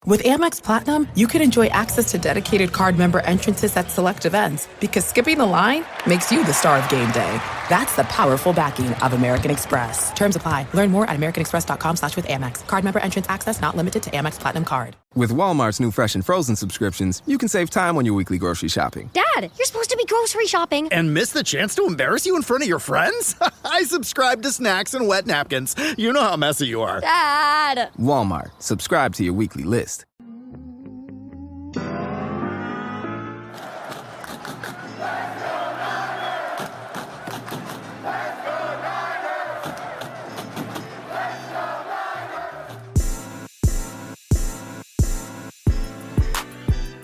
With Amex Platinum, you can enjoy access to dedicated card member entrances at select events because skipping the line makes you the star of game day. That's the powerful backing of American Express. Terms apply. Learn more at americanexpress.com/withAmex. Card member entrance access not limited to Amex Platinum Card. With Walmart's new fresh and frozen subscriptions, you can save time on your weekly grocery shopping. Dad, you're supposed to be grocery shopping. And miss the chance to embarrass you in front of your friends? I subscribe to snacks and wet napkins. You know how messy you are. Dad! Walmart. Subscribe to your weekly list.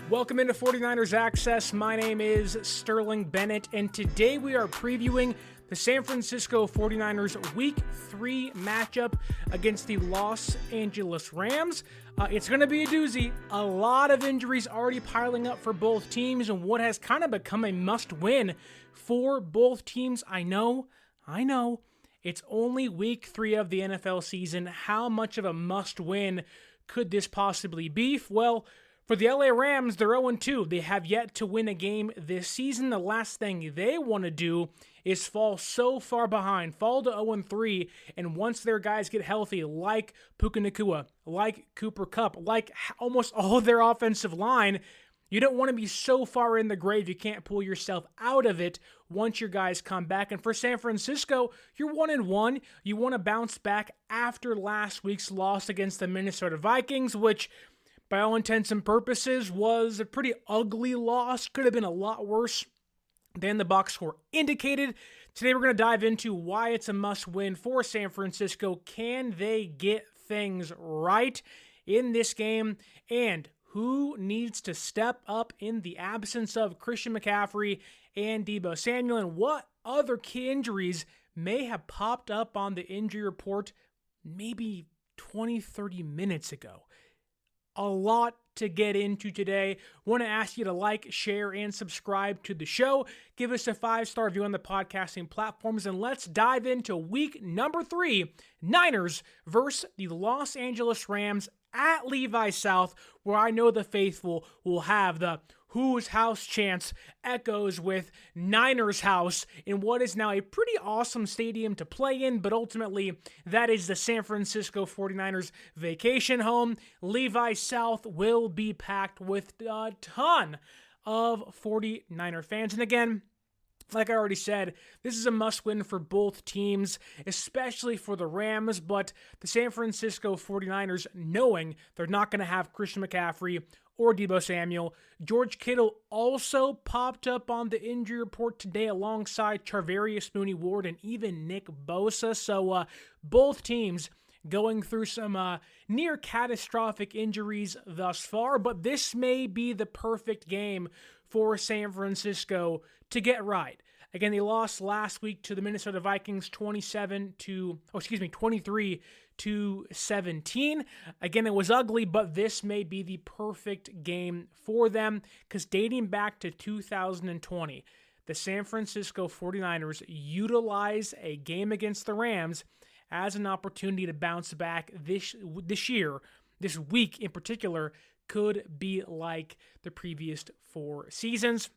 Welcome into 49ers Access. My name is Sterling Bennett, and today we are previewing the San Francisco 49ers Week 3 matchup against the Los Angeles Rams. It's going to be a doozy. A lot of injuries already piling up for both teams, and what has kind of become a must-win for both teams. I know. It's only Week 3 of the NFL season. How much of a must-win could this possibly be? Well, for the LA Rams, they're 0-2. They have yet to win a game this season. The last thing they want to do is fall so far behind, fall to 0-3, and once their guys get healthy, like Puka Nacua, like Cooper Kupp, like almost all of their offensive line, you don't want to be so far in the grave you can't pull yourself out of it once your guys come back. And for San Francisco, you're 1-1. You want to bounce back after last week's loss against the Minnesota Vikings, which by all intents and purposes was a pretty ugly loss. Could have been a lot worse than the box score indicated. Today we're going to dive into why it's a must-win for San Francisco. Can they get things right in this game? And who needs to step up in the absence of Christian McCaffrey and Deebo Samuel? And what other key injuries may have popped up on the injury report maybe 20, 30 minutes ago? A lot to get into today. Want to ask you to like, share, and subscribe to the show. Give us a 5-star review on the podcasting platforms, and let's dive into week number 3, Niners versus the Los Angeles Rams at Levi South, where I know the faithful will have the whose house chants echoes with Niners house in what is now a pretty awesome stadium to play in, but ultimately that is the San Francisco 49ers vacation home. Levi South will be packed with a ton of 49er fans. And again, like I already said, this is a must-win for both teams, especially for the Rams, but the San Francisco 49ers, knowing they're not going to have Christian McCaffrey or Deebo Samuel. George Kittle also popped up on the injury report today alongside Charvarius Mooney-Ward and even Nick Bosa. So both teams going through some near catastrophic injuries thus far, but this may be the perfect game for San Francisco to get right. Again, they lost last week to the Minnesota Vikings 23-17. Again, it was ugly, but this may be the perfect game for them because dating back to 2020, the San Francisco 49ers utilized a game against the Rams as an opportunity to bounce back this year. This week in particular could be like the previous 4 seasons.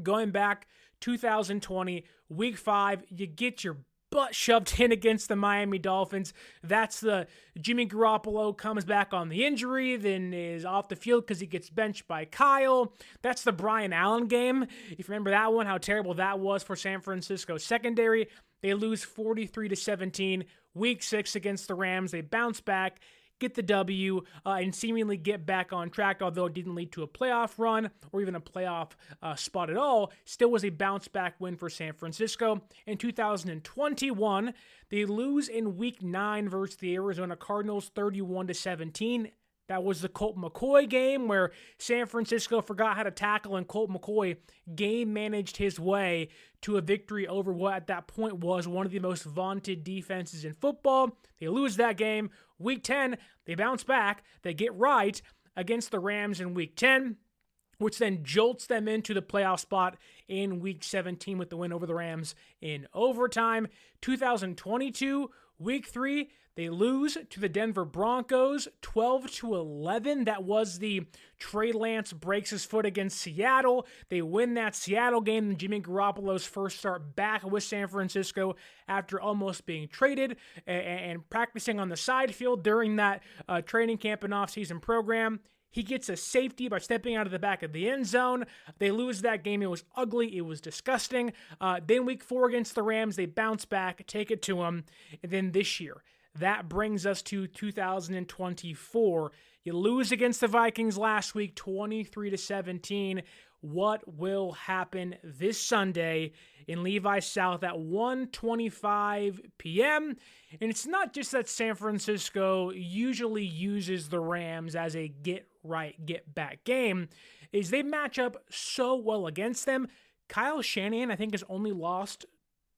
Going back 2020, week 5, you get your butt shoved in against the Miami Dolphins. That's the Jimmy Garoppolo comes back on the injury, then is off the field because he gets benched by Kyle. That's the Brian Allen game. If you remember that one, how terrible that was for San Francisco secondary. They lose 43-17. Week 6 against the Rams, they bounce back, get the W, and seemingly get back on track, although it didn't lead to a playoff run or even a playoff spot at all. Still was a bounce-back win for San Francisco. In 2021, they lose in Week 9 versus the Arizona Cardinals, 31-17. That was the Colt McCoy game where San Francisco forgot how to tackle, and Colt McCoy game-managed his way to a victory over what at that point was one of the most vaunted defenses in football. They lose that game. Week 10, they bounce back. They get right against the Rams in Week 10, which then jolts them into the playoff spot in Week 17 with the win over the Rams in overtime. 2022, Week 3, they lose to the Denver Broncos 12-11. That was the Trey Lance breaks his foot against Seattle. They win that Seattle game, and Jimmy Garoppolo's first start back with San Francisco after almost being traded and practicing on the side field during that training camp and offseason program. He gets a safety by stepping out of the back of the end zone. They lose that game. It was ugly. It was disgusting. Then week 4 against the Rams, they bounce back, take it to them. And then this year, that brings us to 2024. You lose against the Vikings last week, 23-17. What will happen this Sunday in Levi South at 1:25 p.m.? And it's not just that San Francisco usually uses the Rams as a get-right, get-back game, is they match up so well against them. Kyle Shanahan, I think, has only lost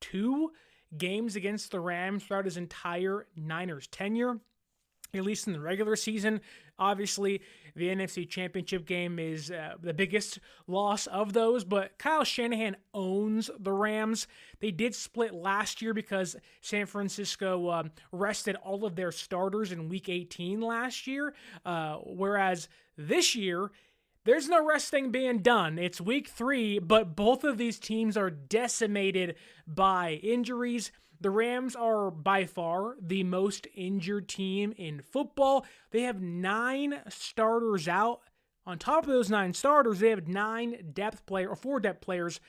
2 games against the Rams throughout his entire Niners tenure, at least in the regular season. Obviously, the NFC Championship game is the biggest loss of those, but Kyle Shanahan owns the Rams. They did split last year because San Francisco rested all of their starters in Week 18 last year, whereas this year, there's no resting being done. It's Week 3, but both of these teams are decimated by injuries. The Rams are by far the most injured team in football. They have 9 starters out. On top of those 9 starters, they have 4 depth players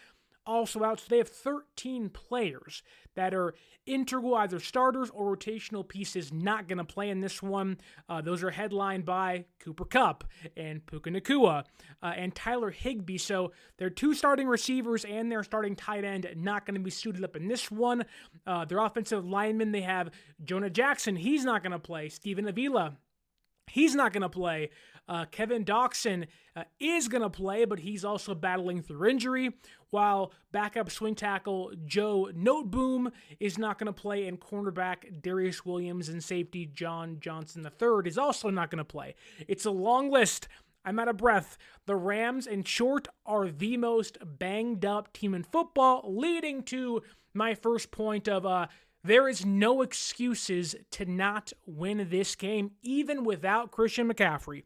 also out. So they have 13 players that are integral, either starters or rotational pieces, not going to play in this one. Those are headlined by Cooper Kupp and Puka Nacua and Tyler Higbee. So their 2 starting receivers and their starting tight end not going to be suited up in this one. Their offensive linemen, they have Jonah Jackson. He's not going to play. Steven Avila, he's not going to play. Kevin Doxson is going to play, but he's also battling through injury, while backup swing tackle Joe Noteboom is not going to play, and cornerback Darius Williams and safety John Johnson III is also not going to play. It's a long list. I'm out of breath. The Rams, in short, are the most banged up team in football, leading to my first point of there is no excuses to not win this game, even without Christian McCaffrey.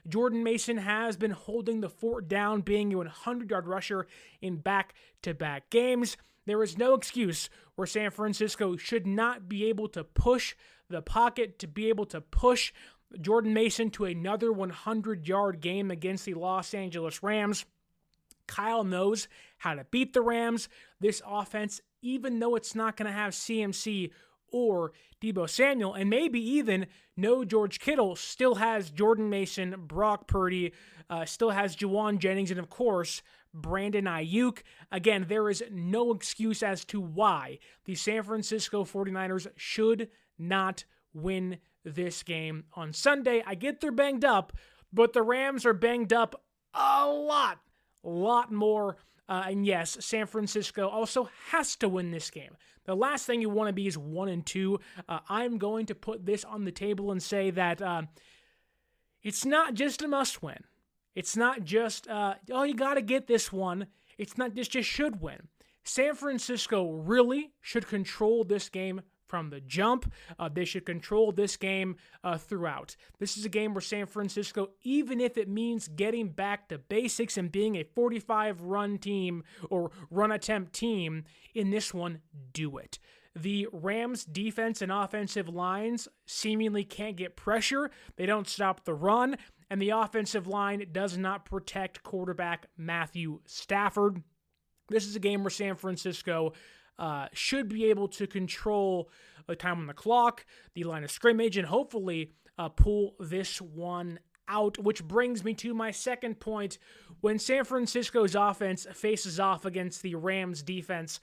Jordan Mason has been holding the fort down, being a 100-yard rusher in back-to-back games. There is no excuse where San Francisco should not be able to push the pocket, to be able to push Jordan Mason to another 100-yard game against the Los Angeles Rams. Kyle knows how to beat the Rams. This offense, even though it's not going to have CMC or Deebo Samuel, and maybe even no George Kittle, still has Jordan Mason, Brock Purdy, still has Juwan Jennings, and of course, Brandon Aiyuk. Again, there is no excuse as to why the San Francisco 49ers should not win this game on Sunday. I get they're banged up, but the Rams are banged up a lot more. And yes, San Francisco also has to win this game. The last thing you want to be is 1-2. I'm going to put this on the table and say that it's not just a must-win. It's not just, you got to get this one. It's not just should win. San Francisco really should control this game from the jump. They should control this game throughout. This is a game where San Francisco, even if it means getting back to basics and being a 45-run team or run attempt team, in this one, do it. The Rams' defense and offensive lines seemingly can't get pressure. They don't stop the run, and the offensive line does not protect quarterback Matthew Stafford. This is a game where San Francisco should be able to control the time on the clock, the line of scrimmage, and hopefully pull this one out, which brings me to my second point. When San Francisco's offense faces off against the Rams' defense,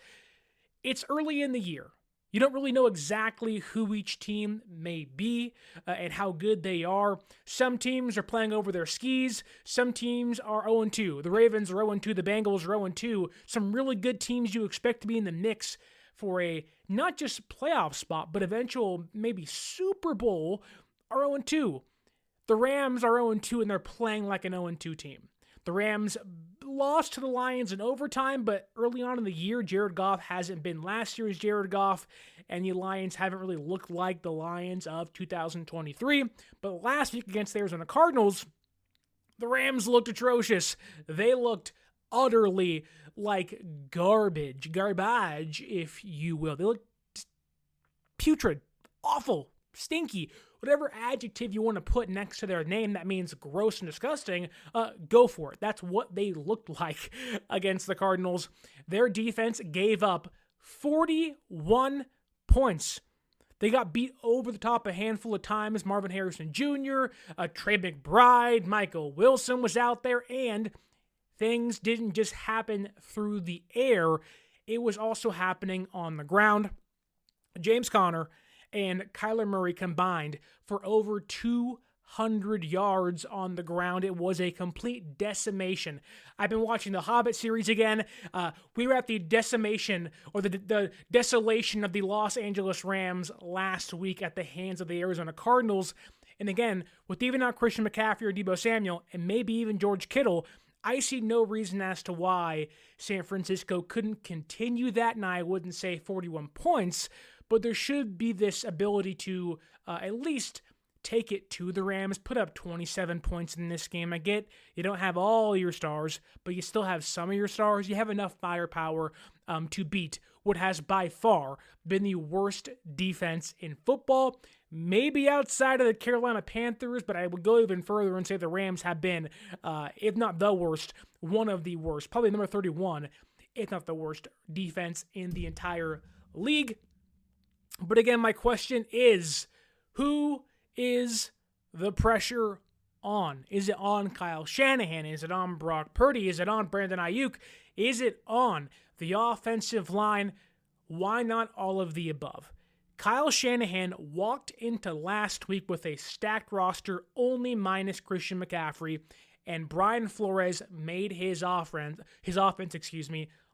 it's early in the year. You don't really know exactly who each team may be and how good they are. Some teams are playing over their skis. Some teams are 0-2. The Ravens are 0-2. The Bengals are 0-2. Some really good teams you expect to be in the mix for a not just playoff spot, but eventual maybe Super Bowl are 0-2. The Rams are 0-2 and they're playing like an 0-2 team. The Rams lost to the Lions in overtime, but early on in the year, Jared Goff hasn't been last year's Jared Goff, and the Lions haven't really looked like the Lions of 2023. But last week against the Arizona Cardinals, the Rams looked atrocious. They looked utterly like garbage, if you will. They looked putrid, awful, stinky, whatever adjective you want to put next to their name that means gross and disgusting, go for it. That's what they looked like against the Cardinals. Their defense gave up 41 points. They got beat over the top a handful of times. Marvin Harrison Jr., Trey McBride, Michael Wilson was out there, and things didn't just happen through the air. It was also happening on the ground. James Conner and Kyler Murray combined for over 200 yards on the ground. It was a complete decimation. I've been watching the Hobbit series again. We were at the decimation or the desolation of the Los Angeles Rams last week at the hands of the Arizona Cardinals. And again, with even not Christian McCaffrey or Deebo Samuel, and maybe even George Kittle, I see no reason as to why San Francisco couldn't continue that. And I wouldn't say 41 points, but there should be this ability to at least take it to the Rams, put up 27 points in this game. I get you don't have all your stars, but you still have some of your stars. You have enough firepower to beat what has by far been the worst defense in football. Maybe outside of the Carolina Panthers, but I would go even further and say the Rams have been, if not the worst, one of the worst, probably number 31, if not the worst defense in the entire league. But again, my question is, who is the pressure on? Is it on Kyle Shanahan? Is it on Brock Purdy? Is it on Brandon Aiyuk? Is it on the offensive line? Why not all of the above? Kyle Shanahan walked into last week with a stacked roster, only minus Christian McCaffrey, and Brian Flores made his offense,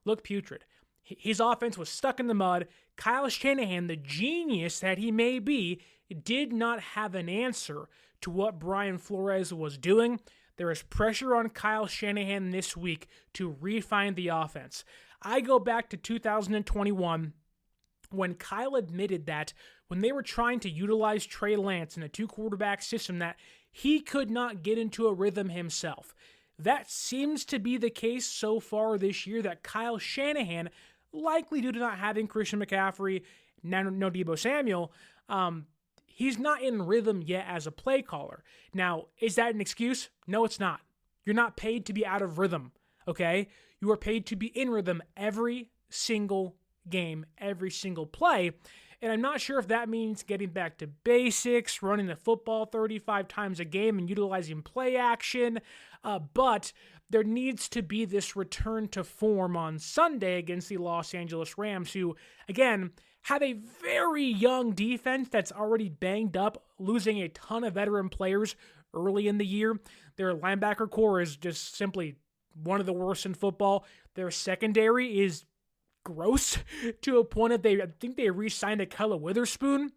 look putrid. His offense was stuck in the mud. Kyle Shanahan, the genius that he may be, did not have an answer to what Brian Flores was doing. There is pressure on Kyle Shanahan this week to refine the offense. I go back to 2021 when Kyle admitted that when they were trying to utilize Trey Lance in a two-quarterback system that he could not get into a rhythm himself. That seems to be the case so far this year, that Kyle Shanahan, likely due to not having Christian McCaffrey, no Deebo Samuel, he's not in rhythm yet as a play caller. Now, is that an excuse? No, it's not. You're not paid to be out of rhythm, okay? You are paid to be in rhythm every single game, every single play. And I'm not sure if that means getting back to basics, running the football 35 times a game and utilizing play action, but there needs to be this return to form on Sunday against the Los Angeles Rams, who, again, have a very young defense that's already banged up, losing a ton of veteran players early in the year. Their linebacker core is just simply one of the worst in football. Their secondary is gross to a point that I think they re-signed Akella Witherspoon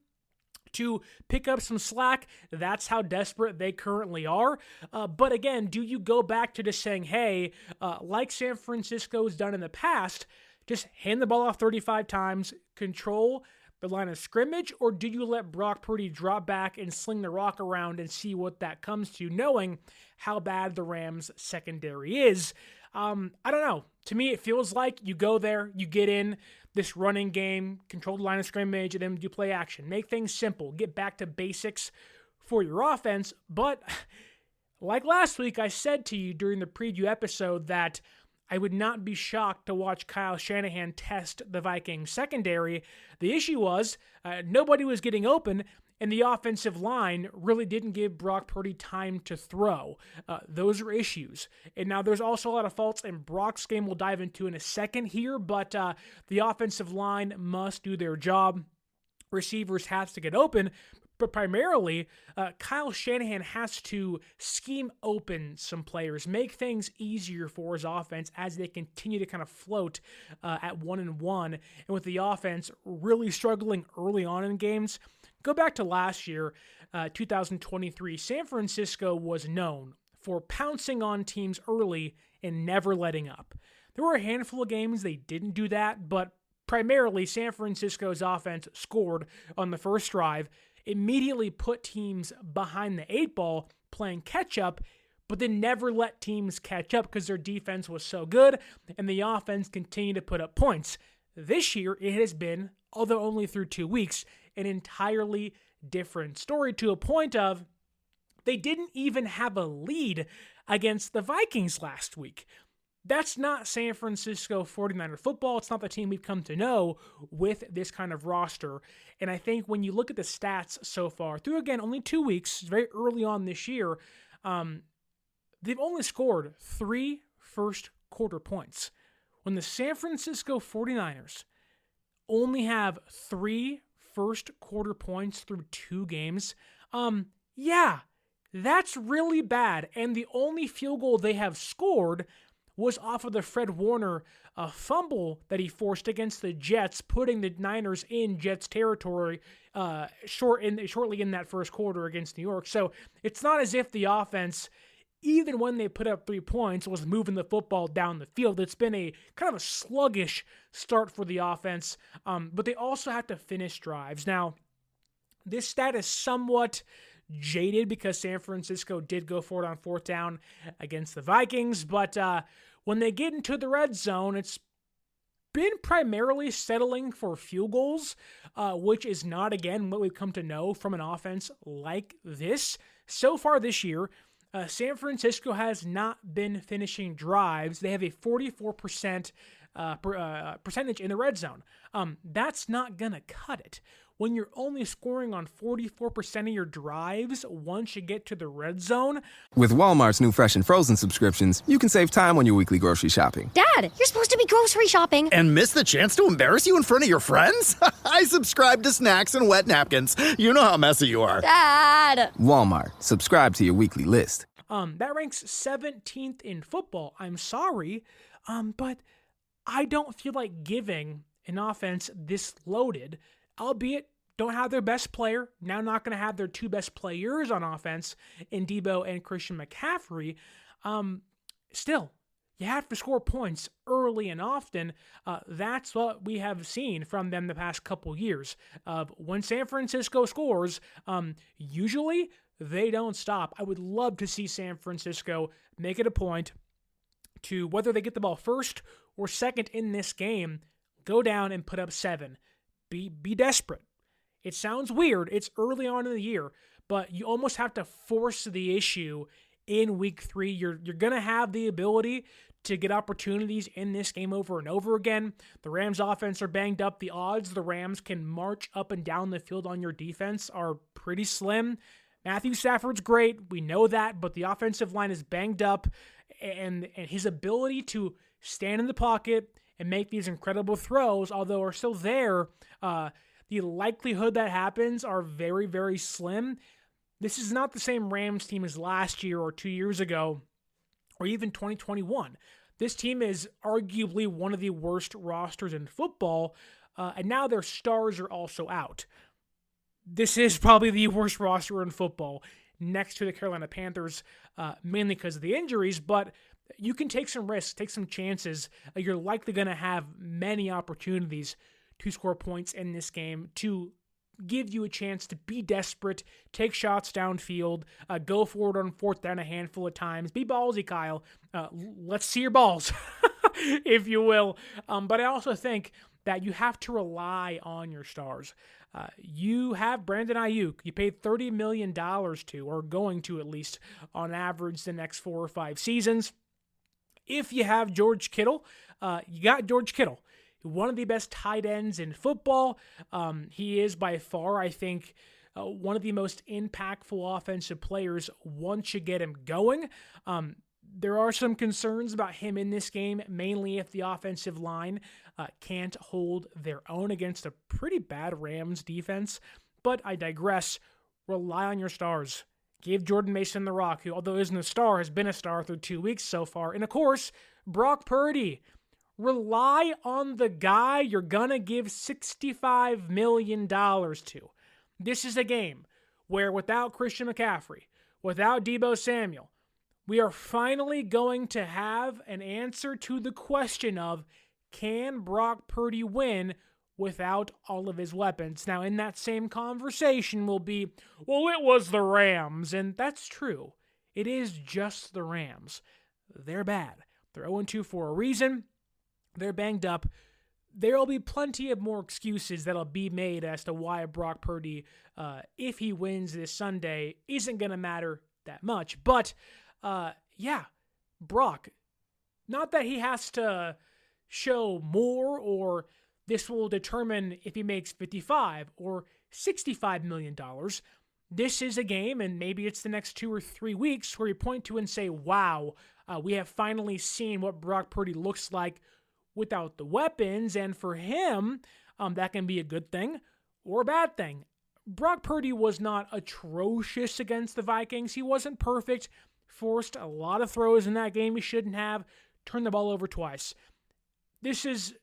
to pick up some slack. That's how desperate they currently are. But again, do you go back to just saying, hey, like San Francisco's done in the past, just hand the ball off 35 times, control the line of scrimmage, or do you let Brock Purdy drop back and sling the rock around and see what that comes to, knowing how bad the Rams secondary is? I don't know. To me, it feels like you go there, you get in this running game, control the line of scrimmage, and then do play action. Make things simple. Get back to basics for your offense. But like last week, I said to you during the preview episode that I would not be shocked to watch Kyle Shanahan test the Vikings secondary. The issue was nobody was getting open, and the offensive line really didn't give Brock Purdy time to throw. Those are issues. And now there's also a lot of faults in Brock's game we'll dive into in a second here, but the offensive line must do their job. Receivers have to get open, but primarily, Kyle Shanahan has to scheme open some players, make things easier for his offense as they continue to kind of float at 1-1. And with the offense really struggling early on in games, go back to last year, 2023, San Francisco was known for pouncing on teams early and never letting up. There were a handful of games they didn't do that, but primarily San Francisco's offense scored on the first drive, immediately put teams behind the 8-ball playing catch-up, but then never let teams catch up because their defense was so good and the offense continued to put up points. This year, it has been, although only through 2 weeks, an entirely different story, to a point of they didn't even have a lead against the Vikings last week. That's not San Francisco 49er football. It's not the team we've come to know with this kind of roster. And I think when you look at the stats so far, through, again, only 2 weeks, very early on this year, they've only scored 3 first-quarter points. When the San Francisco 49ers only have 3 first-quarter points through 2 games, yeah, that's really bad. And the only field goal they have scored was off of the Fred Warner fumble that he forced against the Jets, putting the Niners in Jets territory shortly in that first quarter against New York. So it's not as if the offense, even when they put up 3 points, was moving the football down the field. It's been a kind of a sluggish start for the offense, but they also have to finish drives. Now, this stat is somewhat jaded because San Francisco did go for it on 4th down against the Vikings, but when they get into the red zone, it's been primarily settling for field goals, which is not, again, what we've come to know from an offense like this. So far this year, San Francisco has not been finishing drives. They have a 44% percentage in the red zone. That's not going to cut it. When you're only scoring on 44% of your drives once you get to the red zone. With Walmart's new fresh and frozen subscriptions, you can save time on your weekly grocery shopping. Dad, you're supposed to be grocery shopping. And miss the chance to embarrass you in front of your friends? I subscribe to Snacks and Wet Napkins. You know how messy you are. Dad! Walmart. Subscribe to your weekly list. That ranks 17th in football. I'm sorry, but I don't feel like giving an offense this loaded, albeit don't have their best player, now not going to have their 2 best players on offense in Deebo and Christian McCaffrey. Still, you have to score points early and often. That's what we have seen from them the past couple years. When San Francisco scores, usually they don't stop. I would love to see San Francisco make it a point to, whether they get the ball first or second in this game, go down and put up 7. Be desperate. It sounds weird. It's early on in the year, but you almost have to force the issue in week 3. You're going to have the ability to get opportunities in this game over and over again. The Rams offense are banged up. The odds the Rams can march up and down the field on your defense are pretty slim. Matthew Stafford's great. We know that, but the offensive line is banged up, and his ability to stand in the pocket and make these incredible throws, although are still there, the likelihood that happens are very, very slim. This is not the same Rams team as last year or 2 years ago or even 2021. This team is arguably one of the worst rosters in football, and now their stars are also out. This is probably the worst roster in football next to the Carolina Panthers, mainly because of the injuries, but you can take some risks, take some chances. You're likely going to have many opportunities to score points in this game, to give you a chance to be desperate, take shots downfield, go forward on 4th down a handful of times. Be ballsy, Kyle. Let's see your balls, if you will. But I also think that you have to rely on your stars. You have Brandon Aiyuk. You paid $30 million to, or going to at least, on average the next 4 or 5 seasons. If you have George Kittle, you got George Kittle, one of the best tight ends in football. He is by far, I think, one of the most impactful offensive players once you get him going. There are some concerns about him in this game, mainly if the offensive line can't hold their own against a pretty bad Rams defense. But I digress. Rely on your stars. Give Jordan Mason the rock, who, although isn't a star, has been a star through 2 weeks so far. And of course, Brock Purdy. Rely on the guy you're going to give $65 million to. This is a game where without Christian McCaffrey, without Deebo Samuel, we are finally going to have an answer to the question of, can Brock Purdy win without all of his weapons? Now, in that same conversation will be, well, it was the Rams, and that's true. It is just the Rams. They're bad. They're 0-2 for a reason. They're banged up. There will be plenty of more excuses that'll be made as to why Brock Purdy, if he wins this Sunday, isn't going to matter that much. But, Brock, not that he has to show more or this will determine if he makes $55 or $65 million. This is a game, and maybe it's the next 2 or 3 weeks, where you point to and say, wow, we have finally seen what Brock Purdy looks like without the weapons, and for him, that can be a good thing or a bad thing. Brock Purdy was not atrocious against the Vikings. He wasn't perfect, forced a lot of throws in that game he shouldn't have, turned the ball over twice. This is,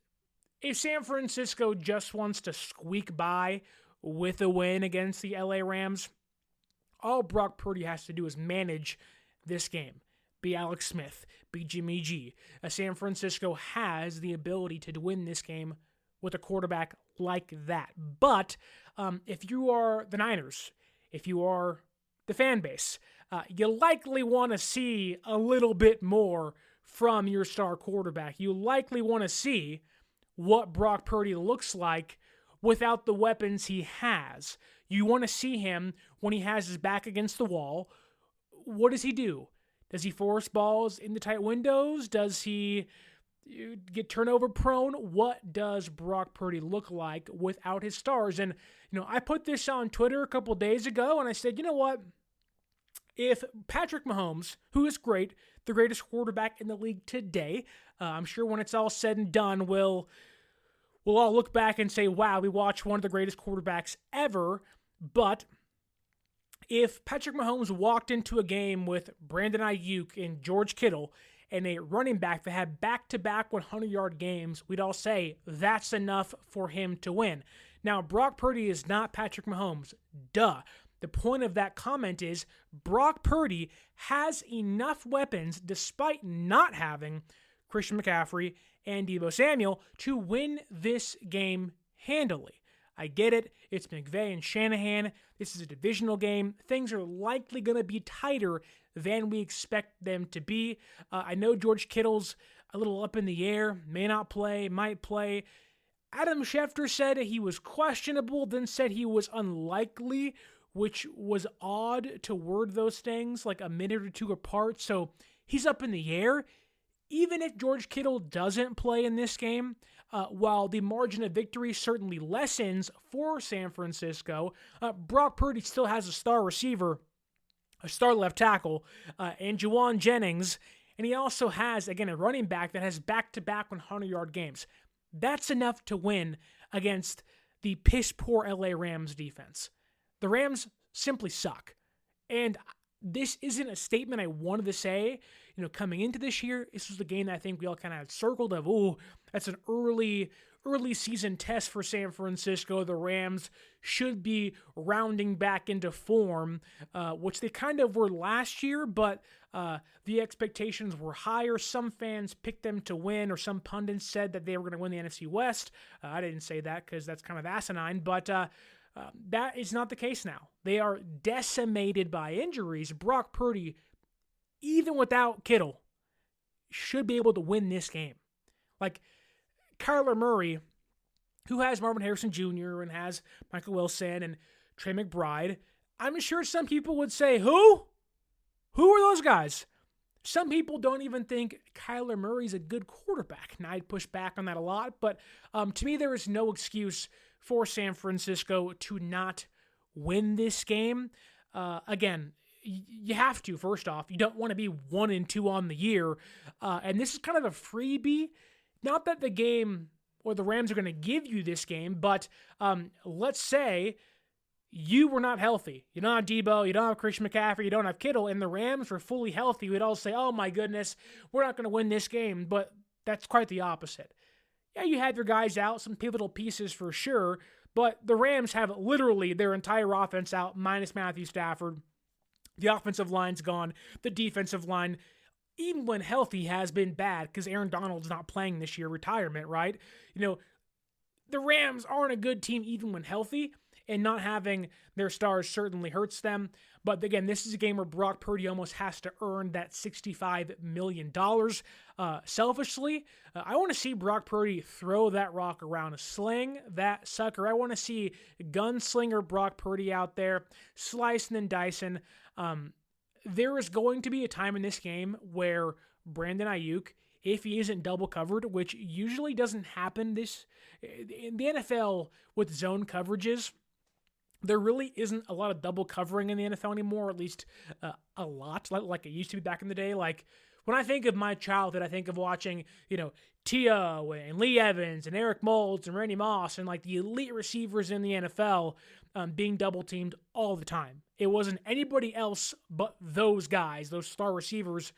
if San Francisco just wants to squeak by with a win against the LA Rams, all Brock Purdy has to do is manage this game. Be Alex Smith, be Jimmy G. San Francisco has the ability to win this game with a quarterback like that. But if you are the Niners, if you are the fan base, you likely want to see a little bit more from your star quarterback. You likely want to see what Brock Purdy looks like without the weapons he has. You want to see him when he has his back against the wall. What does he do? Does he force balls into tight windows? Does he get turnover prone? What does Brock Purdy look like without his stars? And, I put this on Twitter a couple days ago, and I said, you know what? If Patrick Mahomes, who is great, the greatest quarterback in the league today, I'm sure when it's all said and done, we'll all look back and say, wow, we watched one of the greatest quarterbacks ever. But if Patrick Mahomes walked into a game with Brandon Aiyuk and George Kittle and a running back that had back-to-back 100-yard games, we'd all say that's enough for him to win. Now, Brock Purdy is not Patrick Mahomes. Duh. The point of that comment is Brock Purdy has enough weapons, despite not having Christian McCaffrey and Deebo Samuel, to win this game handily. I get it. It's McVay and Shanahan. This is a divisional game. Things are likely going to be tighter than we expect them to be. I know George Kittle's a little up in the air, may not play, might play. Adam Schefter said he was questionable, then said he was unlikely, which was odd to word those things like a minute or two apart. So he's up in the air. Even if George Kittle doesn't play in this game, while the margin of victory certainly lessens for San Francisco, Brock Purdy still has a star receiver, a star left tackle, and Juwan Jennings, and he also has, again, a running back that has back-to-back 100-yard games. That's enough to win against the piss-poor LA Rams defense. The Rams simply suck. And this isn't a statement I wanted to say, coming into this year. This was the game that I think we all kind of had circled of, that's an early season test for San Francisco. The Rams should be rounding back into form, which they kind of were last year, but the expectations were higher. Some fans picked them to win, or some pundits said that they were going to win the NFC West. I didn't say that because that's kind of asinine, but that is not the case now. They are decimated by injuries. Brock Purdy, even without Kittle, should be able to win this game. Like Kyler Murray, who has Marvin Harrison Jr. and has Michael Wilson and Trey McBride, I'm sure some people would say, who? Who are those guys? Some people don't even think Kyler Murray's a good quarterback. And I'd push back on that a lot, but to me, there is no excuse for San Francisco to not win this game. Again, you have to, first off. You don't want to be 1-2 on the year. And this is kind of a freebie. Not that the game or the Rams are going to give you this game, but let's say you were not healthy. You don't have Deebo, you don't have Christian McCaffrey, you don't have Kittle, and the Rams were fully healthy. We'd all say, oh my goodness, we're not going to win this game. But that's quite the opposite. Yeah, you have your guys out, some pivotal pieces for sure, but the Rams have literally their entire offense out, minus Matthew Stafford. The offensive line's gone. The defensive line, even when healthy, has been bad because Aaron Donald's not playing this year, retirement, right? The Rams aren't a good team even when healthy, and not having their stars certainly hurts them. But again, this is a game where Brock Purdy almost has to earn that $65 million. Selfishly, I want to see Brock Purdy throw that rock around, sling that sucker. I want to see gunslinger Brock Purdy out there, slicing and dicing. There is going to be a time in this game where Brandon Aiyuk, if he isn't double covered, which usually doesn't happen in the NFL with zone coverages, there really isn't a lot of double covering in the NFL anymore, or at least a lot, like it used to be back in the day. Like, when I think of my childhood, I think of watching, T.O. and Lee Evans and Eric Moulds and Randy Moss and like the elite receivers in the NFL being double teamed all the time. It wasn't anybody else but those guys, those star receivers.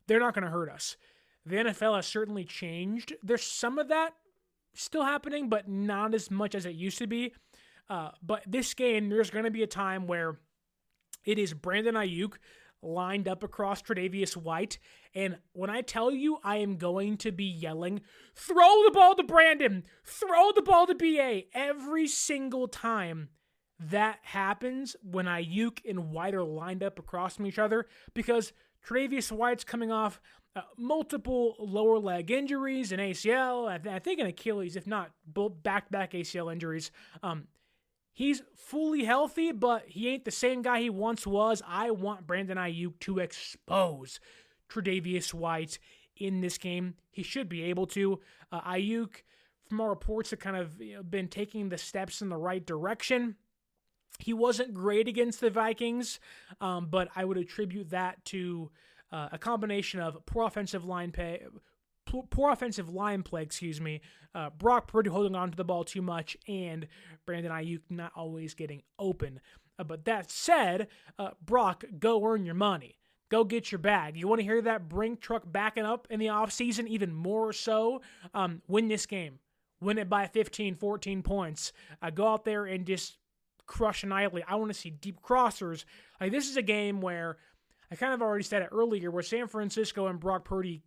They're not going to hurt us. The NFL has certainly changed. There's some of that still happening, but not as much as it used to be. But this game, there's going to be a time where it is Brandon Aiyuk lined up across Tre'Davious White. And when I tell you, I am going to be yelling, throw the ball to Brandon, throw the ball to BA, every single time that happens when Aiyuk and White are lined up across from each other, because Tre'Davious White's coming off multiple lower leg injuries, an ACL, I think an Achilles, if not both back-to-back ACL injuries. He's fully healthy, but he ain't the same guy he once was. I want Brandon Aiyuk to expose Tre'Davious White in this game. He should be able to. Aiyuk, from our reports, have kind of been taking the steps in the right direction. He wasn't great against the Vikings, but I would attribute that to a combination of poor offensive line play, Brock Purdy holding on to the ball too much, and Brandon Aiyuk not always getting open. But that said, Brock, go earn your money. Go get your bag. You want to hear that brink truck backing up in the offseason even more so? Win this game. Win it by 15, 14 points. Go out there and just crush annihilate. I want to see deep crossers. Like, this is a game where, I kind of already said it earlier, where San Francisco and Brock Purdy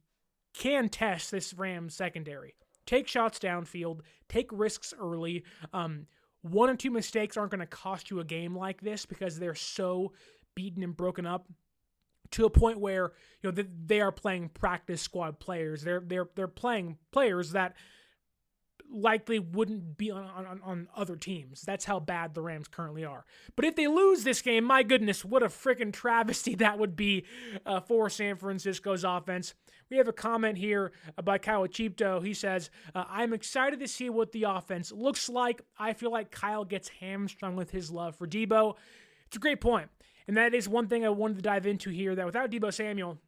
can test this Rams secondary. Take shots downfield, take risks early. One or two mistakes aren't going to cost you a game like this because they're so beaten and broken up to a point where they are playing practice squad players. They're playing players that likely wouldn't be on other teams. That's how bad the Rams currently are. But if they lose this game, my goodness, what a freaking travesty that would be for San Francisco's offense. We have a comment here by Kyle Chipto. He says, I'm excited to see what the offense looks like. I feel like Kyle gets hamstrung with his love for Deebo. It's a great point. And that is one thing I wanted to dive into here, that without Deebo Samuel,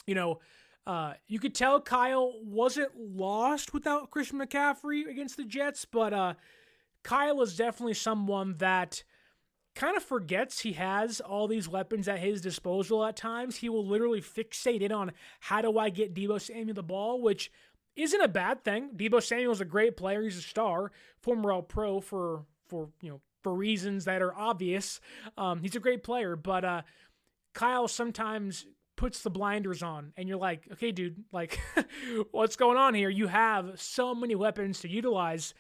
you could tell Kyle wasn't lost without Christian McCaffrey against the Jets, but Kyle is definitely someone that kind of forgets he has all these weapons at his disposal at times. He will literally fixate in on, how do I get Deebo Samuel the ball, which isn't a bad thing. Deebo Samuel is a great player. He's a star, former All-Pro for reasons that are obvious. He's a great player, but Kyle sometimes puts the blinders on, and you're like, okay, dude, like, what's going on here? You have so many weapons to utilize.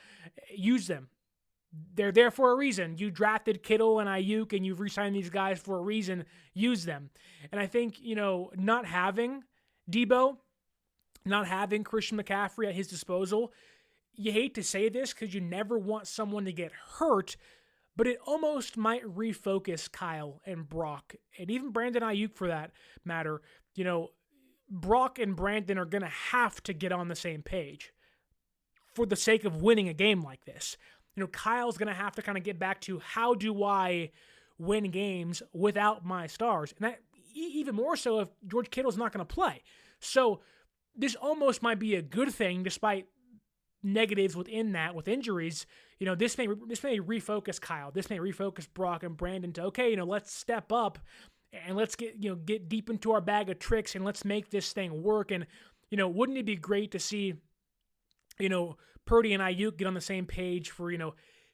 Use them. They're there for a reason. You drafted Kittle and Aiyuk, and you've re-signed these guys for a reason. Use them. And I think, not having Deebo, not having Christian McCaffrey at his disposal, you hate to say this because you never want someone to get hurt, but it almost might refocus Kyle and Brock, and even Brandon Aiyuk for that matter. Brock and Brandon are going to have to get on the same page for the sake of winning a game like this. Kyle's going to have to kind of get back to, how do I win games without my stars? And that even more so if George Kittle's not going to play. So this almost might be a good thing, despite negatives within that, with injuries. This may refocus Kyle. This may refocus Brock and Brandon to, okay, let's step up and let's get deep into our bag of tricks and let's make this thing work. And, wouldn't it be great to see, Purdy and Aiyuk get on the same page for,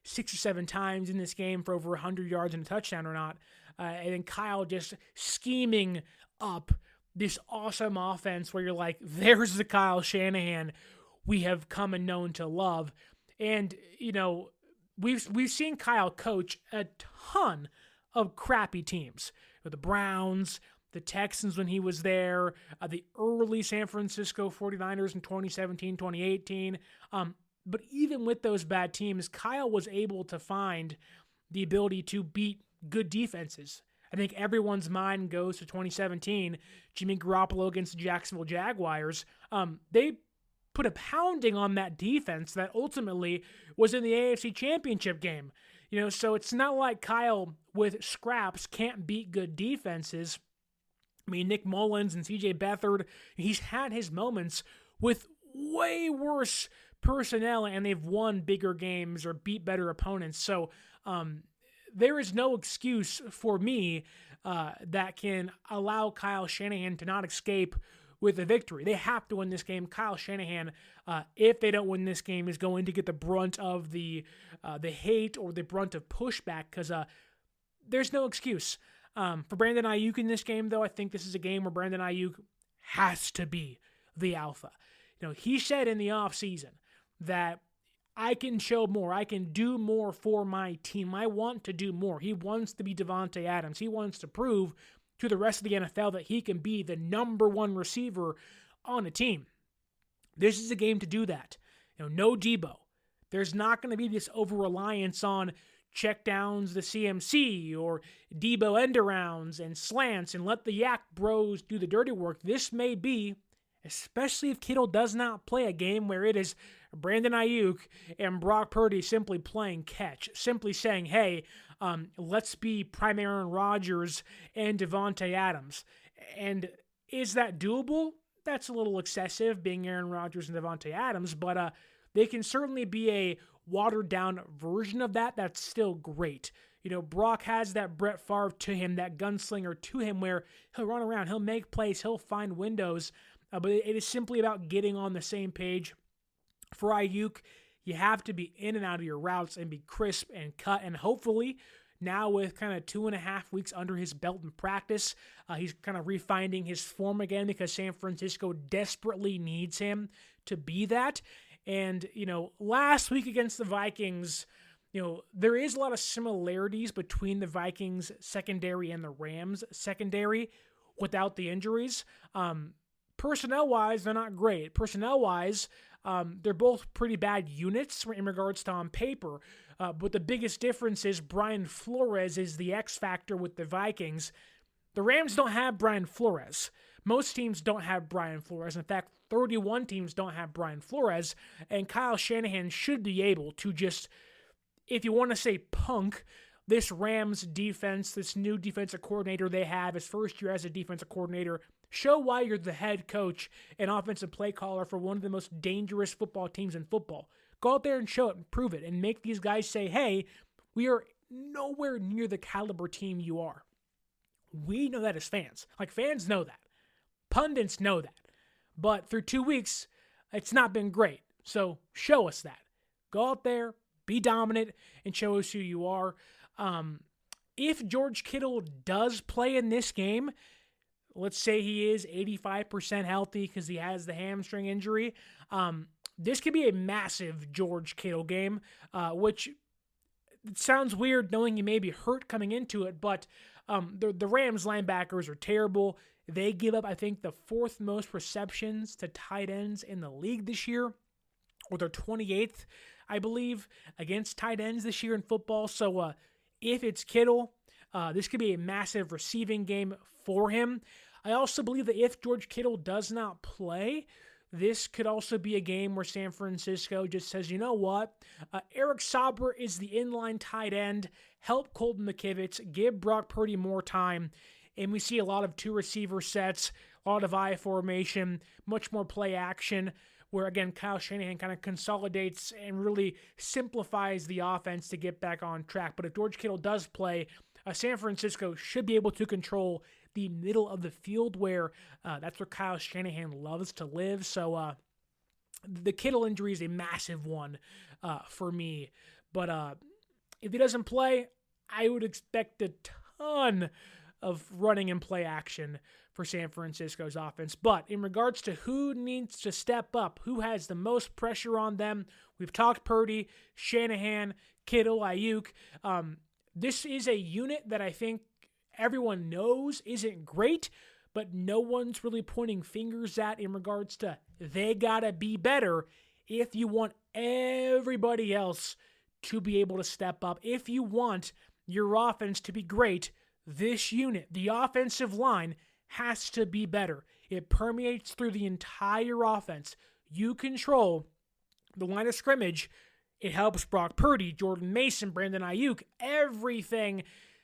6 or 7 times in this game for over 100 yards and a touchdown or not? and then Kyle just scheming up this awesome offense where you're like, there's the Kyle Shanahan we have come and known to love. And, we've seen Kyle coach a ton of crappy teams. The Browns, the Texans when he was there, the early San Francisco 49ers in 2017, 2018. But even with those bad teams, Kyle was able to find the ability to beat good defenses. I think everyone's mind goes to 2017, Jimmy Garoppolo against the Jacksonville Jaguars. They put a pounding on that defense that ultimately was in the AFC Championship game. So it's not like Kyle with scraps can't beat good defenses. I mean, Nick Mullins and CJ Beathard, he's had his moments with way worse personnel, and they've won bigger games or beat better opponents. So there is no excuse for me that can allow Kyle Shanahan to not escape with a victory. They have to win this game. Kyle Shanahan, if they don't win this game, is going to get the brunt of the hate or the brunt of pushback because there's no excuse. For Brandon Aiyuk in this game, though, I think this is a game where Brandon Aiyuk has to be the alpha. He said in the offseason that I can show more. I can do more for my team. I want to do more. He wants to be Davante Adams. He wants to prove to the rest of the NFL that he can be the number one receiver on a team. This is a game to do that. No Deebo. There's not going to be this over-reliance on checkdowns the CMC or Deebo end-arounds and slants and let the Yak bros do the dirty work. This may be, especially if Kittle does not play, a game where it is Brandon Aiyuk and Brock Purdy simply playing catch, simply saying, hey, let's be prime Aaron Rodgers and Davante Adams. And is that doable? That's a little excessive, being Aaron Rodgers and Davante Adams, but they can certainly be a watered-down version of that. That's still great. Brock has that Brett Favre to him, that gunslinger to him, where he'll run around, he'll make plays, he'll find windows, but it is simply about getting on the same page. For Aiyuk, you have to be in and out of your routes and be crisp and cut, and hopefully now with kind of 2.5 weeks under his belt in practice, he's kind of refining his form again because San Francisco desperately needs him to be that. And, last week against the Vikings, there is a lot of similarities between the Vikings secondary and the Rams secondary without the injuries. Personnel-wise, they're not great. Personnel-wise, they're both pretty bad units in regards to on paper. But the biggest difference is Brian Flores is the X factor with the Vikings. The Rams don't have Brian Flores. Most teams don't have Brian Flores. In fact, 31 teams don't have Brian Flores. And Kyle Shanahan should be able to just, if you want to say punk, this Rams defense, this new defensive coordinator they have, his first year as a defensive coordinator, show why you're the head coach and offensive play caller for one of the most dangerous football teams in football. Go out there and show it and prove it and make these guys say, hey, we are nowhere near the caliber team you are. We know that as fans. Fans know that. Pundits know that. But through 2 weeks, it's not been great. So show us that. Go out there, be dominant, and show us who you are. If George Kittle does play in this game, let's say he is 85% healthy because he has the hamstring injury, this could be a massive George Kittle game, which it sounds weird knowing he may be hurt coming into it, but the Rams linebackers are terrible. They give up, I think, the 4th most receptions to tight ends in the league this year, or they're 28th, I believe, against tight ends this year in football. So if it's Kittle, this could be a massive receiving game for him. I also believe that if George Kittle does not play, this could also be a game where San Francisco just says, you know what, Eric Sauber is the inline tight end, help Colton McKivitz, give Brock Purdy more time, and we see a lot of 2 receiver sets, a lot of I formation, much more play action, where again, Kyle Shanahan kind of consolidates and really simplifies the offense to get back on track. But if George Kittle does play, San Francisco should be able to control the middle of the field, where that's where Kyle Shanahan loves to live. So the Kittle injury is a massive one for me. But if he doesn't play, I would expect a ton of running and play action for San Francisco's offense. But in regards to who needs to step up, who has the most pressure on them, we've talked Purdy, Shanahan, Kittle, Aiyuk. This is a unit that I think everyone knows isn't great, but no one's really pointing fingers at in regards to they gotta be better if you want everybody else to be able to step up. If you want your offense to be great, this unit, the offensive line, has to be better. It permeates through the entire offense. You control the line of scrimmage. It helps Brock Purdy, Jordan Mason, Brandon Aiyuk, everything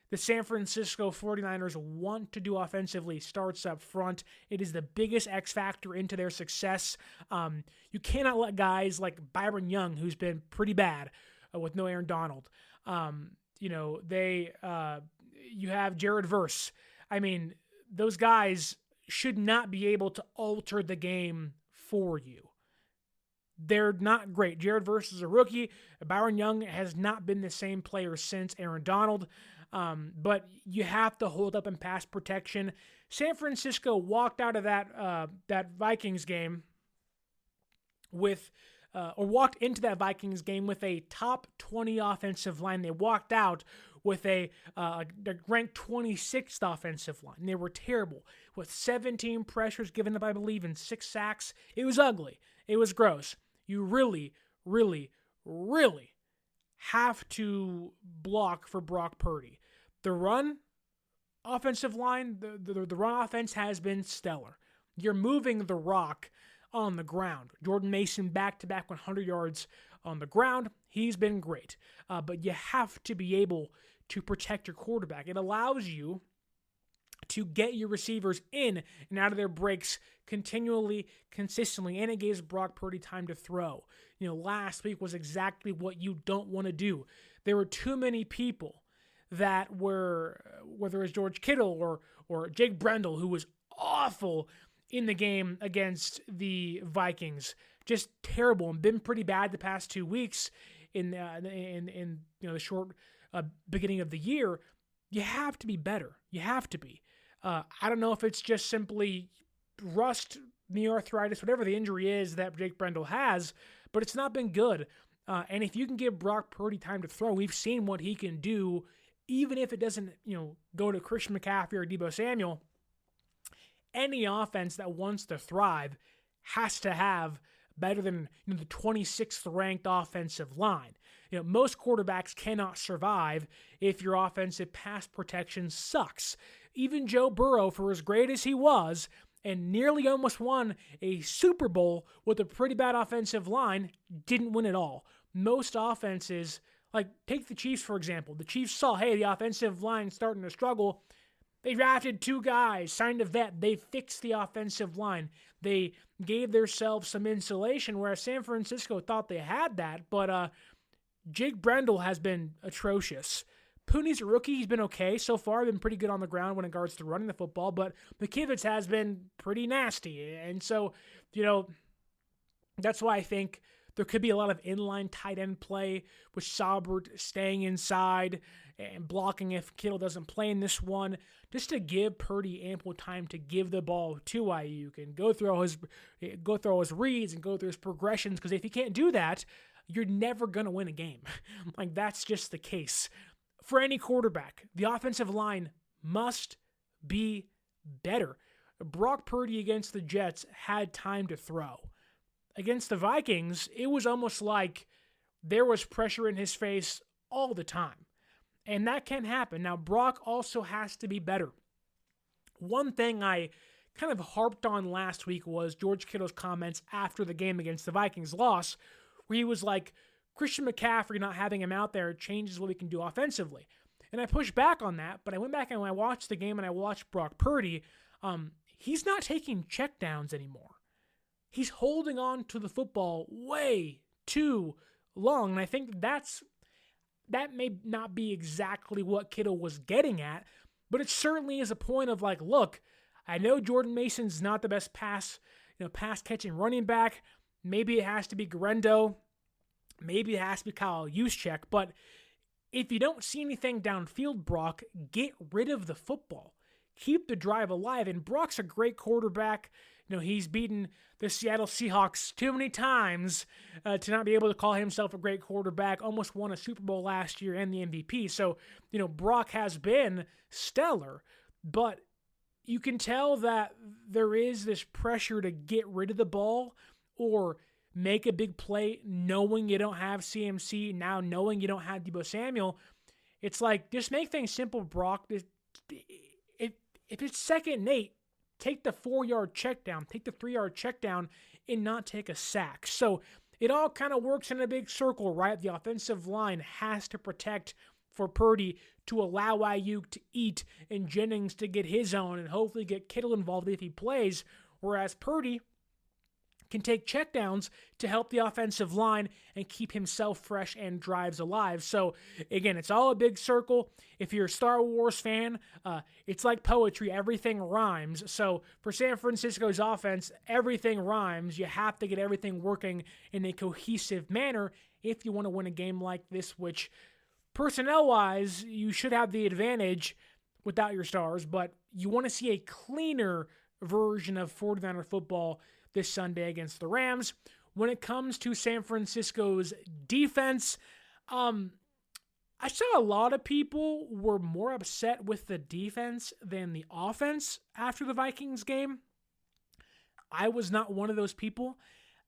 the San Francisco 49ers want to do offensively starts up front. It is the biggest X factor into their success. You cannot let guys like Byron Young, who's been pretty bad with no Aaron Donald. You have Jared Verse. I mean, those guys should not be able to alter the game for you. They're not great. Jared Verse is a rookie. Byron Young has not been the same player since Aaron Donald. But you have to hold up in pass protection. San Francisco walked out of that Vikings game walked into that Vikings game with a top 20 offensive line. They walked out with a ranked 26th offensive line. They were terrible with 17 pressures given up, I believe, and 6 sacks. It was ugly. It was gross. You really, really, really have to block for Brock Purdy. The run offensive line, the run offense has been stellar. You're moving the rock on the ground. Jordan Mason back-to-back 100 yards on the ground. He's been great. But you have to be able to protect your quarterback. It allows you to get your receivers in and out of their breaks continually, consistently, and it gives Brock Purdy time to throw. Last week was exactly what you don't want to do. There were too many people that were, whether it was George Kittle or Jake Brendel, who was awful in the game against the Vikings, just terrible and been pretty bad the past 2 weeks in the short beginning of the year. You have to be better. You have to be. I don't know if it's just simply rust, knee arthritis, whatever the injury is that Jake Brendel has, but it's not been good. And if you can give Brock Purdy time to throw, we've seen what he can do, even if it doesn't, go to Christian McCaffrey or Deebo Samuel. Any offense that wants to thrive has to have better than the 26th ranked offensive line. Most quarterbacks cannot survive if your offensive pass protection sucks. Even Joe Burrow, for as great as he was, and nearly almost won a Super Bowl with a pretty bad offensive line, didn't win at all. Most offenses, like take the Chiefs for example. The Chiefs saw, hey, the offensive line's starting to struggle. They drafted 2 guys, signed a vet. They fixed the offensive line. They gave themselves some insulation, whereas San Francisco thought they had that. But Jake Brendel has been atrocious. Pooney's a rookie. He's been okay so far. Been pretty good on the ground when it regards to running the football. But McKivitz has been pretty nasty. And so, that's why I think there could be a lot of inline tight end play with Saubert staying inside and blocking if Kittle doesn't play in this one, just to give Purdy ample time to give the ball to Aiyuk and go through his reads and go through his progressions. Because if you can't do that, you're never going to win a game. Like, that's just the case. For any quarterback, the offensive line must be better. Brock Purdy against the Jets had time to throw. Against the Vikings, it was almost like there was pressure in his face all the time. And that can happen. Now, Brock also has to be better. One thing I kind of harped on last week was George Kittle's comments after the game against the Vikings loss, where he was like, Christian McCaffrey not having him out there changes what we can do offensively. And I pushed back on that, but I went back and I watched the game and I watched Brock Purdy. He's not taking checkdowns anymore. He's holding on to the football way too long. And I think that may not be exactly what Kittle was getting at, but it certainly is a point of like, look, I know Jordan Mason's not the best pass catching running back. Maybe it has to be Guerendo. Maybe it has to be Kyle Juszczyk, but if you don't see anything downfield, Brock, get rid of the football. Keep the drive alive. And Brock's a great quarterback. He's beaten the Seattle Seahawks too many times to not be able to call himself a great quarterback. Almost won a Super Bowl last year and the MVP. So, Brock has been stellar. But you can tell that there is this pressure to get rid of the ball or make a big play knowing you don't have CMC, now knowing you don't have Deebo Samuel. It's like, just make things simple, Brock. If it's 2nd and 8, take the 4-yard check down, take the 3-yard check down, and not take a sack. So it all kind of works in a big circle, right? The offensive line has to protect for Purdy to allow Aiyuk to eat and Jennings to get his own and hopefully get Kittle involved if he plays, whereas Purdy can take checkdowns to help the offensive line and keep himself fresh and drives alive. So, again, it's all a big circle. If you're a Star Wars fan, it's like poetry. Everything rhymes. So, for San Francisco's offense, everything rhymes. You have to get everything working in a cohesive manner if you want to win a game like this, which, personnel-wise, you should have the advantage without your stars, but you want to see a cleaner version of 49er football this Sunday against the Rams. When it comes to San Francisco's defense, I saw a lot of people were more upset with the defense than the offense after the Vikings game. I was not one of those people.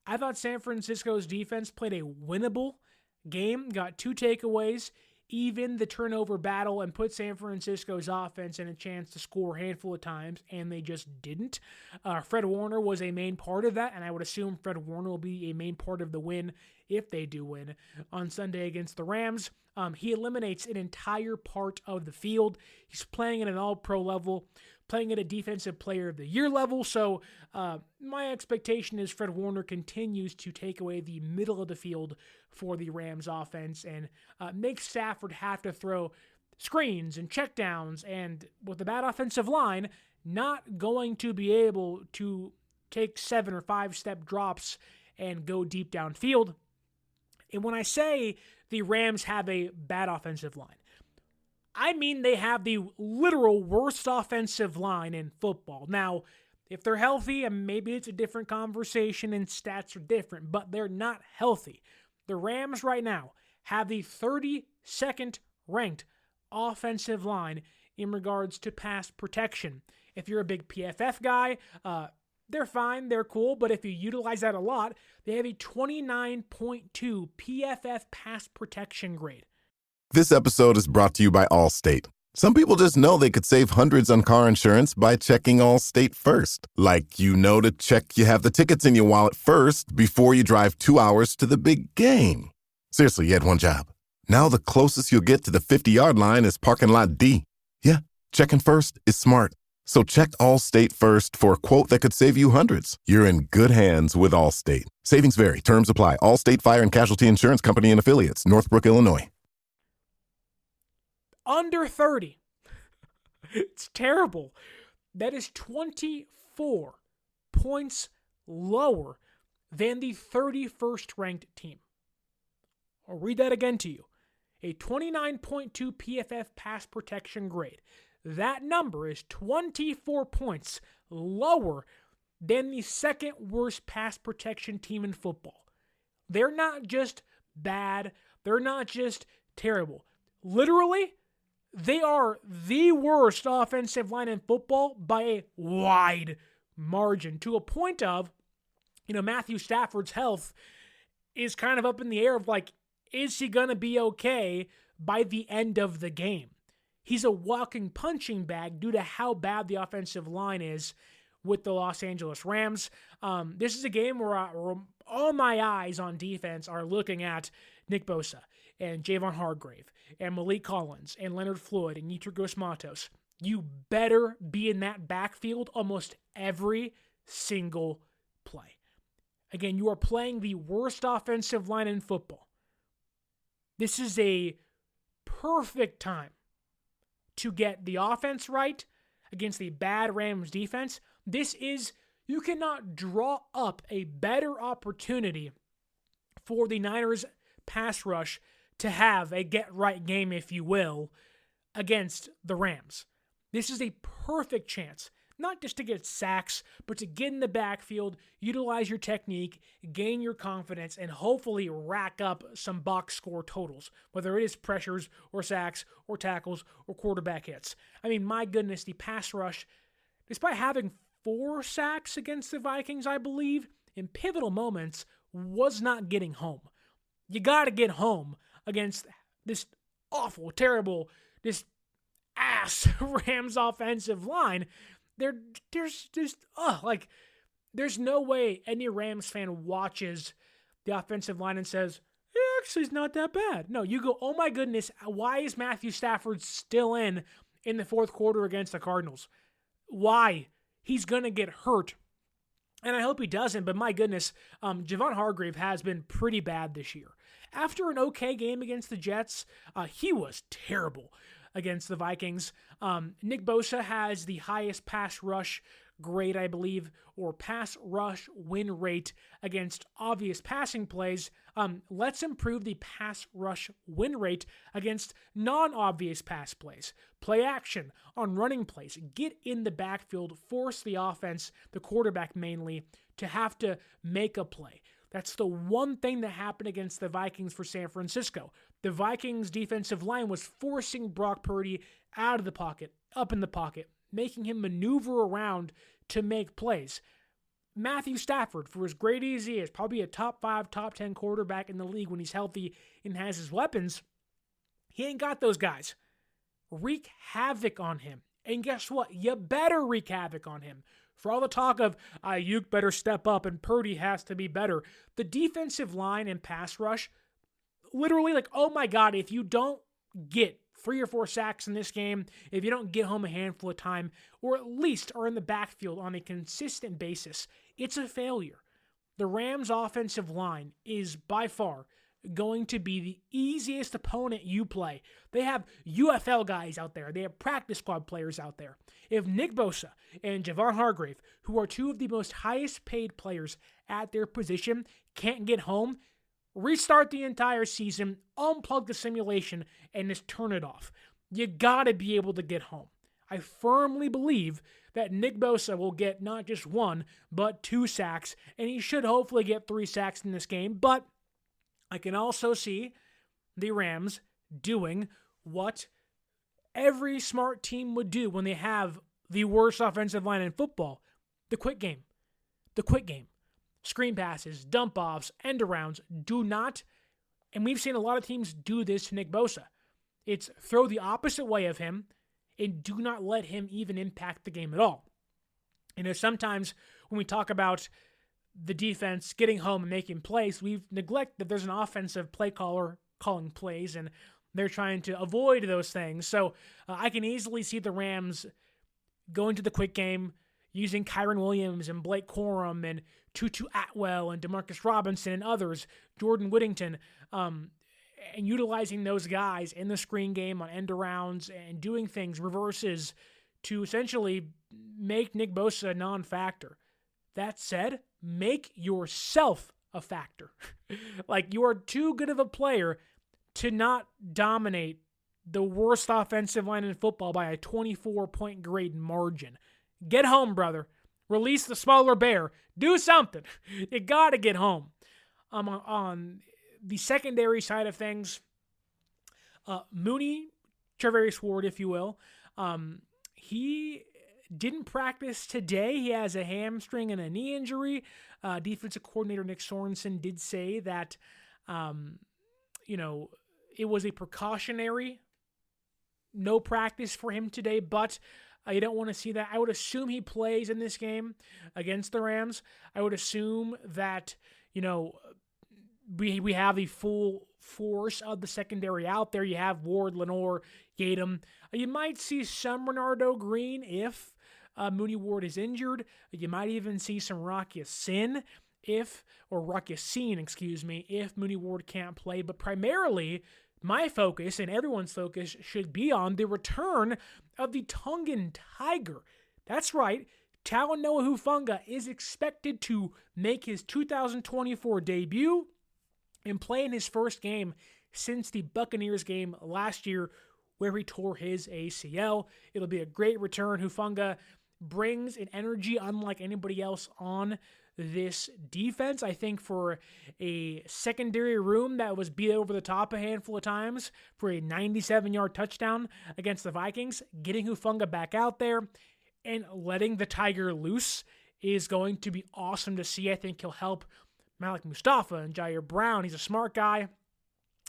I thought San Francisco's defense played a winnable game, got 2 takeaways, even the turnover battle, and put San Francisco's offense in a chance to score a handful of times, and they just didn't. Fred Warner was a main part of that, and I would assume Fred Warner will be a main part of the win if they do win on Sunday against the Rams. He eliminates an entire part of the field. He's playing at an all-pro level, playing at a defensive player of the year level, so my expectation is Fred Warner continues to take away the middle of the field for the Rams offense and makes Stafford have to throw screens and checkdowns, and with the bad offensive line, not going to be able to take 7 or 5-step drops and go deep downfield. And when I say the Rams have a bad offensive line, I mean they have the literal worst offensive line in football. Now, if they're healthy, and maybe it's a different conversation and stats are different, but they're not healthy. The Rams right now have the 32nd ranked offensive line in regards to pass protection. If you're a big PFF guy, they're fine, they're cool, but if you utilize that a lot, they have a 29.2 PFF pass protection grade. This episode is brought to you by Allstate. Some people just know they could save hundreds on car insurance by checking Allstate first. Like, to check you have the tickets in your wallet first before you drive 2 hours to the big game. Seriously, you had one job. Now the closest you'll get to the 50-yard line is parking lot D. Yeah, checking first is smart. So check Allstate first for a quote that could save you hundreds. You're in good hands with Allstate. Savings vary. Terms apply. Allstate Fire and Casualty Insurance Company and Affiliates. Northbrook, Illinois. Under 30. It's terrible. That is 24 points lower than the 31st ranked team. I'll read that again to you. A 29.2 PFF pass protection grade. That number is 24 points lower than the second worst pass protection team in football. They're not just bad. They're not just terrible. Literally, they are the worst offensive line in football by a wide margin, to a point of, Matthew Stafford's health is kind of up in the air of like, is he going to be okay by the end of the game? He's a walking punching bag due to how bad the offensive line is with the Los Angeles Rams. This is a game where all my eyes on defense are looking at Nick Bosa and Javon Hargrave and Malik Collins and Leonard Floyd and Yetur Gross-Matos. You better be in that backfield almost every single play. Again, you are playing the worst offensive line in football. This is a perfect time to get the offense right against the bad Rams defense. You cannot draw up a better opportunity for the Niners pass rush to have a get-right game, if you will, against the Rams. This is a perfect chance, not just to get sacks, but to get in the backfield, utilize your technique, gain your confidence, and hopefully rack up some box score totals, whether it is pressures or sacks or tackles or quarterback hits. I mean, my goodness, the pass rush, despite having 4 sacks against the Vikings, I believe, in pivotal moments, was not getting home. You got to get home against this awful, terrible, this ass Rams offensive line. There's no way any Rams fan watches the offensive line and says, actually, it's not that bad. No, you go, oh my goodness, why is Matthew Stafford still in the fourth quarter against the Cardinals? Why? He's going to get hurt. And I hope he doesn't, but my goodness, Javon Hargrave has been pretty bad this year. After an okay game against the Jets, he was terrible against the Vikings. Nick Bosa has the highest pass rush grade, I believe, or pass rush win rate against obvious passing plays. Let's improve the pass rush win rate against non-obvious pass plays. Play action on running plays. Get in the backfield, force the offense, the quarterback mainly, to have to make a play. That's the one thing that happened against the Vikings for San Francisco. The Vikings' defensive line was forcing Brock Purdy out of the pocket, up in the pocket, making him maneuver around to make plays. Matthew Stafford, for as great as he is, probably a top 5, top 10 quarterback in the league when he's healthy and has his weapons, he ain't got those guys. Wreak havoc on him. And guess what? You better wreak havoc on him. For all the talk of Aiyuk better step up and Purdy has to be better, the defensive line and pass rush, literally oh my God, if you don't get 3 or 4 sacks in this game, if you don't get home a handful of time, or at least are in the backfield on a consistent basis, it's a failure. The Rams' offensive line is by far going to be the easiest opponent you play. They have UFL guys out there. They have practice squad players out there. If Nick Bosa and Javon Hargrave, who are 2 of the most highest paid players at their position, can't get home, restart the entire season, unplug the simulation, and just turn it off. You got to be able to get home. I firmly believe that Nick Bosa will get not just 1, but 2 sacks, and he should hopefully get 3 sacks in this game, but I can also see the Rams doing what every smart team would do when they have the worst offensive line in football. The quick game. The quick game. Screen passes, dump offs, end arounds. Do not, and we've seen a lot of teams do this to Nick Bosa. It's throw the opposite way of him and do not let him even impact the game at all. Sometimes when we talk about the defense getting home and making plays, we've neglected that there's an offensive play caller calling plays, and they're trying to avoid those things. So I can easily see the Rams going to the quick game, using Kyron Williams and Blake Corum and Tutu Atwell and Demarcus Robinson and others, Jordan Whittington, and utilizing those guys in the screen game on end arounds and doing things, reverses, to essentially make Nick Bosa a non-factor. That said, make yourself a factor. You are too good of a player to not dominate the worst offensive line in football by a 24-point grade margin. Get home, brother. Release the smaller bear. Do something. You got to get home. On the secondary side of things, Mooney, Charvarius Ward, if you will, he didn't practice today. He has a hamstring and a knee injury. Defensive coordinator Nick Sorensen did say that, it was a precautionary no practice for him today, but you don't want to see that. I would assume he plays in this game against the Rams. I would assume that, we have the full force of the secondary out there. You have Ward, Lenore, Yadam. You might see some Renardo Green if Mooney Ward is injured. You might even see some Rock Ya-Sin if Mooney Ward can't play. But primarily, my focus and everyone's focus should be on the return of the Tongan Tiger. That's right. Talanoa Hufanga is expected to make his 2024 debut and play in his first game since the Buccaneers game last year where he tore his ACL. It'll be a great return. Hufanga brings an energy unlike anybody else on this defense. I think for a secondary room that was beat over the top a handful of times for a 97-yard touchdown against the Vikings, getting Hufanga back out there and letting the Tiger loose is going to be awesome to see. I think he'll help Malik Mustafa and Jair Brown. He's a smart guy.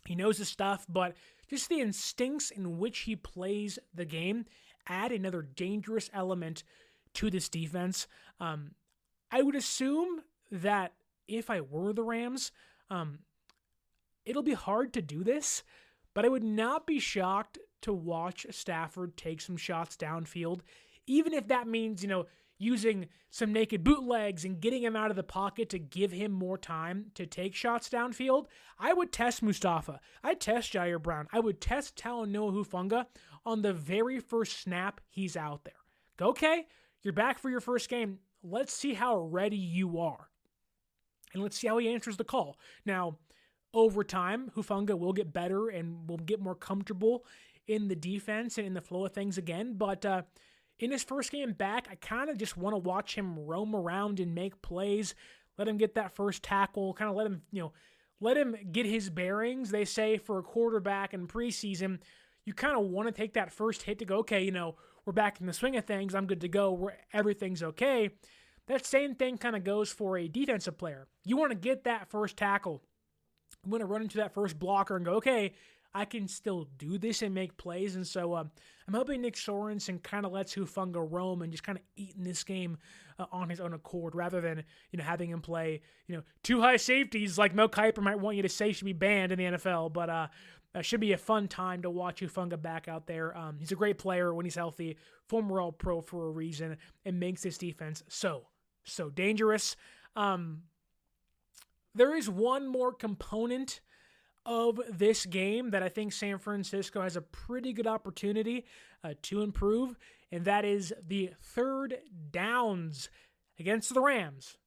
He knows his stuff, but just the instincts in which he plays the game add another dangerous element to this defense. I would assume that if I were the Rams, it'll be hard to do this, but I would not be shocked to watch Stafford take some shots downfield, even if that means, using some naked bootlegs and getting him out of the pocket to give him more time to take shots downfield. I would test Mustafa. I'd test Jair Brown. I would test Talanoa Hufanga on the very first snap he's out there. Go, okay, you're back for your first game. Let's see how ready you are. And let's see how he answers the call. Now, over time, Hufanga will get better and will get more comfortable in the defense and in the flow of things again. But in his first game back, I kind of just want to watch him roam around and make plays. Let him get that first tackle. Kind of let him get his bearings. They say for a quarterback in preseason, you kind of want to take that first hit to go, okay, we're back in the swing of things. I'm good to go. Everything's okay. That same thing kind of goes for a defensive player. You want to get that first tackle. You want to run into that first blocker and go, okay, I can still do this and make plays. And so I'm hoping Nick Sorensen kind of lets Hufanga roam and just kind of eat in this game on his own accord rather than, having him play, two high safeties like Mel Kiper might want you to say should be banned in the NFL. But should be a fun time to watch Hufanga back out there. He's a great player when he's healthy, former All-Pro for a reason, and makes this defense so dangerous. There is one more component of this game that I think San Francisco has a pretty good opportunity to improve, and that is the third downs against the Rams.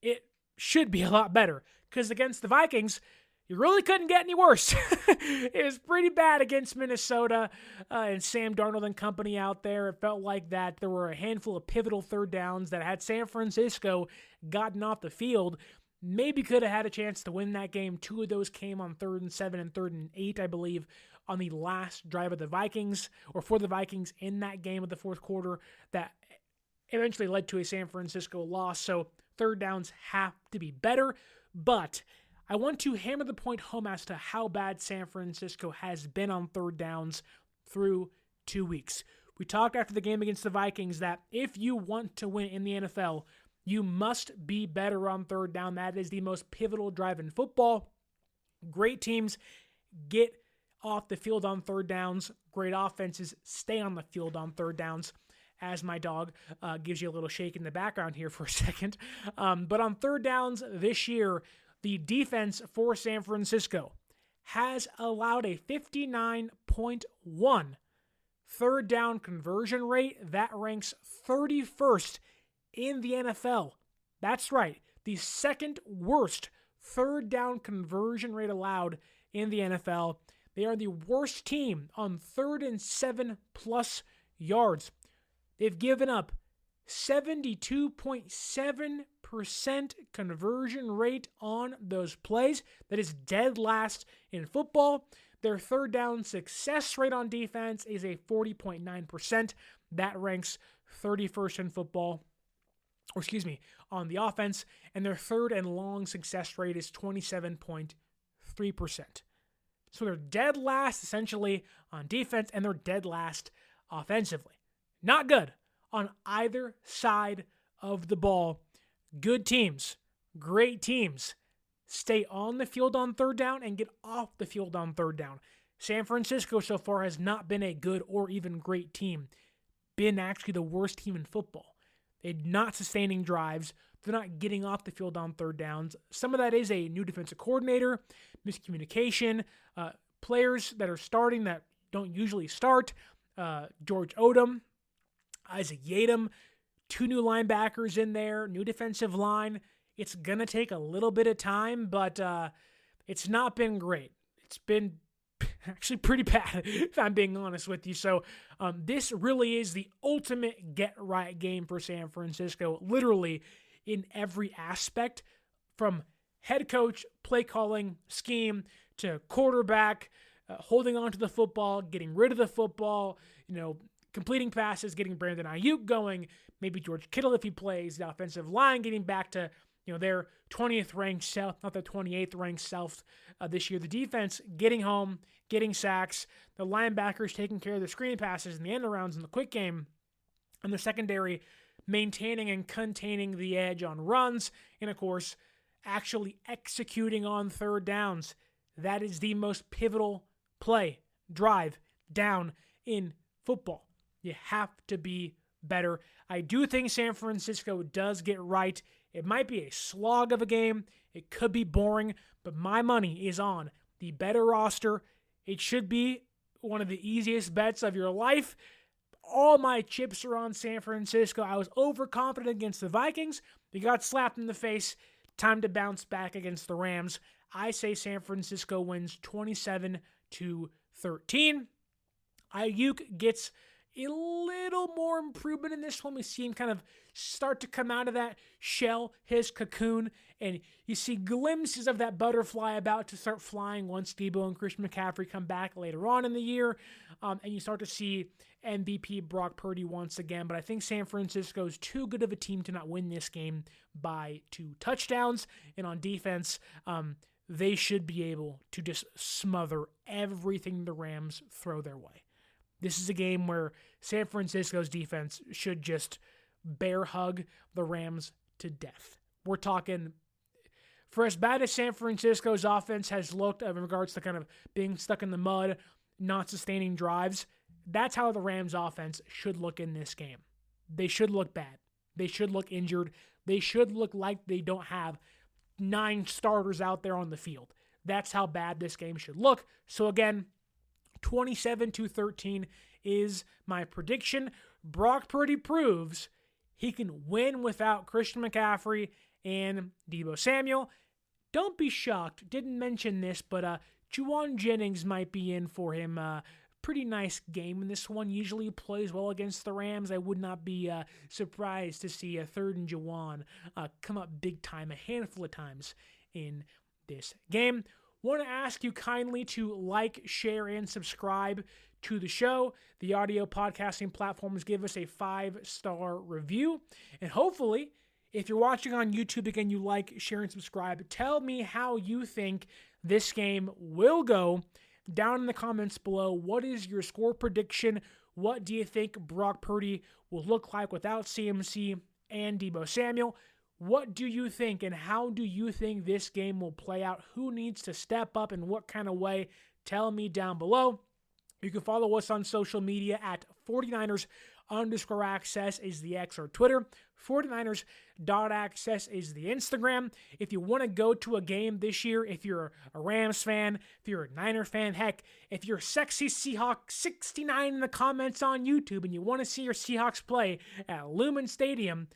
It should be a lot better, because against the Vikings, you really couldn't get any worse. It was pretty bad against Minnesota and Sam Darnold and company out there. It felt like that there were a handful of pivotal third downs that had San Francisco gotten off the field, maybe could have had a chance to win that game. Two of those came on 3rd and 7 and 3rd and 8, I believe, on the last drive of the Vikings, or for the Vikings in that game of the fourth quarter that eventually led to a San Francisco loss. So third downs have to be better, but I want to hammer the point home as to how bad San Francisco has been on third downs through 2 weeks. We talked after the game against the Vikings that if you want to win in the NFL, you must be better on third down. That is the most pivotal drive in football. Great teams get off the field on third downs. Great offenses stay on the field on third downs, as my dog gives you a little shake in the background here for a second. But on third downs this year, the defense for San Francisco has allowed a 59.1 third down conversion rate. That ranks 31st in the NFL. That's right, the second worst third down conversion rate allowed in the NFL. They are the worst team on 3rd and 7+ yards. They've given up 72.7% conversion rate on those plays. That is dead last in football. Their third down success rate on defense is a 40.9%. That ranks 31st in football, on the offense. And their third and long success rate is 27.3%. So they're dead last essentially on defense, and they're dead last offensively. Not good on either side of the ball. Good teams, great teams, stay on the field on third down and get off the field on third down. San Francisco so far has not been a good or even great team, been actually the worst team in football. They're not sustaining drives. They're not getting off the field on third downs. Some of that is a new defensive coordinator, miscommunication, players that are starting that don't usually start, George Odom, Isaac Yadam, 2 new linebackers in there, new defensive line. It's going to take a little bit of time, but it's not been great. it's been actually pretty bad, if I'm being honest with you. So this really is the ultimate get-right game for San Francisco, literally in every aspect, from head coach, play calling, scheme, to quarterback, holding on to the football, getting rid of the football, completing passes, getting Brandon Aiyuk going, maybe George Kittle if he plays, the offensive line getting back to their 20th ranked South, not the 28th ranked South this year. The defense getting home, getting sacks, the linebackers taking care of the screen passes and the end arounds in the quick game, and the secondary maintaining and containing the edge on runs, and of course, actually executing on third downs. That is the most pivotal play, drive, down in football. You have to be better. I do think San Francisco does get right. It might be a slog of a game. It could be boring, but my money is on the better roster. It should be one of the easiest bets of your life. All my chips are on San Francisco. I was overconfident against the Vikings. They got slapped in the face. Time to bounce back against the Rams. I say San Francisco wins 27-13. Aiyuk gets a little more improvement in this one. We see him kind of start to come out of that shell, his cocoon, and you see glimpses of that butterfly about to start flying once Deebo and Christian McCaffrey come back later on in the year, and you start to see MVP Brock Purdy once again. But I think San Francisco is too good of a team to not win this game by 2 touchdowns, and on defense, they should be able to just smother everything the Rams throw their way. This is a game where San Francisco's defense should just bear hug the Rams to death. We're talking, for as bad as San Francisco's offense has looked in regards to kind of being stuck in the mud, not sustaining drives, that's how the Rams offense should look in this game. They should look bad. They should look injured. They should look like they don't have 9 starters out there on the field. That's how bad this game should look. So again, 27-13 is my prediction. Brock Purdy proves he can win without Christian McCaffrey and Deebo Samuel. Don't be shocked. Didn't mention this, but Juwan Jennings might be in for him. Pretty nice game in this one. Usually plays well against the Rams. I would not be surprised to see a 3rd and Juwan come up big time a handful of times in this game. Want to ask you kindly to like, share, and subscribe to the show. The audio podcasting platforms give us a 5-star review. And hopefully, if you're watching on YouTube, again, you like, share, and subscribe. Tell me how you think this game will go down in the comments below. What is your score prediction? What do you think Brock Purdy will look like without CMC and Deebo Samuel? What do you think, and how do you think this game will play out? Who needs to step up in what kind of way? Tell me down below. You can follow us on social media at 49ers_access is the X or Twitter. 49ers.access is the Instagram. If you want to go to a game this year, if you're a Rams fan, if you're a Niner fan, heck, if you're Sexy Seahawk 69 in the comments on YouTube and you want to see your Seahawks play at Lumen Stadium,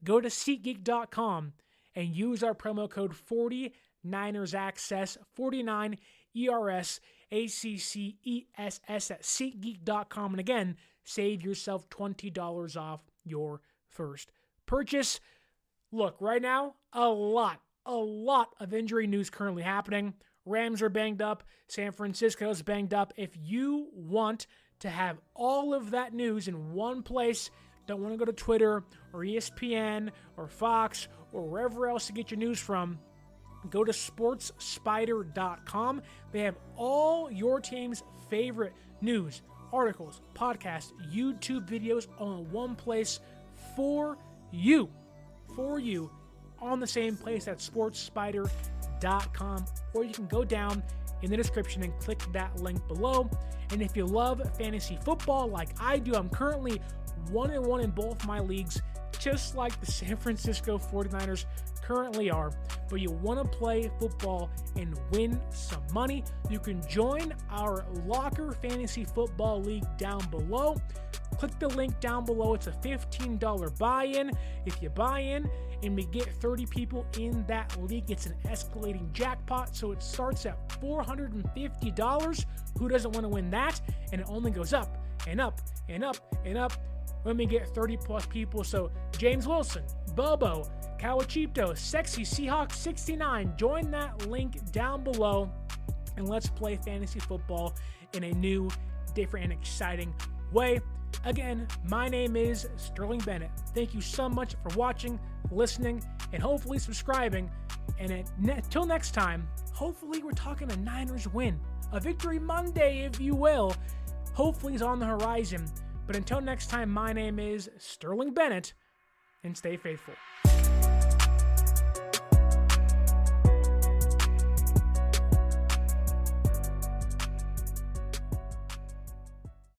go to SeatGeek.com and use our promo code 49ERSAccess, 49 ERSACCESS at SeatGeek.com. And again, save yourself $20 off your first purchase. Look, right now, a lot of injury news currently happening. Rams are banged up. San Francisco's banged up. If you want to have all of that news in one place, don't want to go to Twitter or ESPN or Fox or wherever else to get your news from, go to sportspider.com. They have all your team's favorite news, articles, podcasts, YouTube videos all in one place for you on the same place at sportspider.com, or you can go down in the description and click that link below. And if you love fantasy football like I do, I'm currently 1-1 in both my leagues, just like the San Francisco 49ers currently are, but you want to play football and win some money, you can join our Locker Fantasy Football League down below. Click the link down below. It's a $15 buy-in. If you buy in and we get 30 people in that league, it's an escalating jackpot. So it starts at $450. Who doesn't want to win that? And it only goes up and up and up and up when we get 30 plus people. So James Wilson, Bobo, Kawachito, Sexy Seahawk 69, join that link down below and let's play fantasy football in a new, different, and exciting way. Again, my name is Sterling Bennett. Thank you so much for watching, listening, and hopefully subscribing. And until next time, hopefully we're talking a Niners win. A victory Monday, if you will. Hopefully is on the horizon. But until next time, my name is Sterling Bennett, and stay faithful.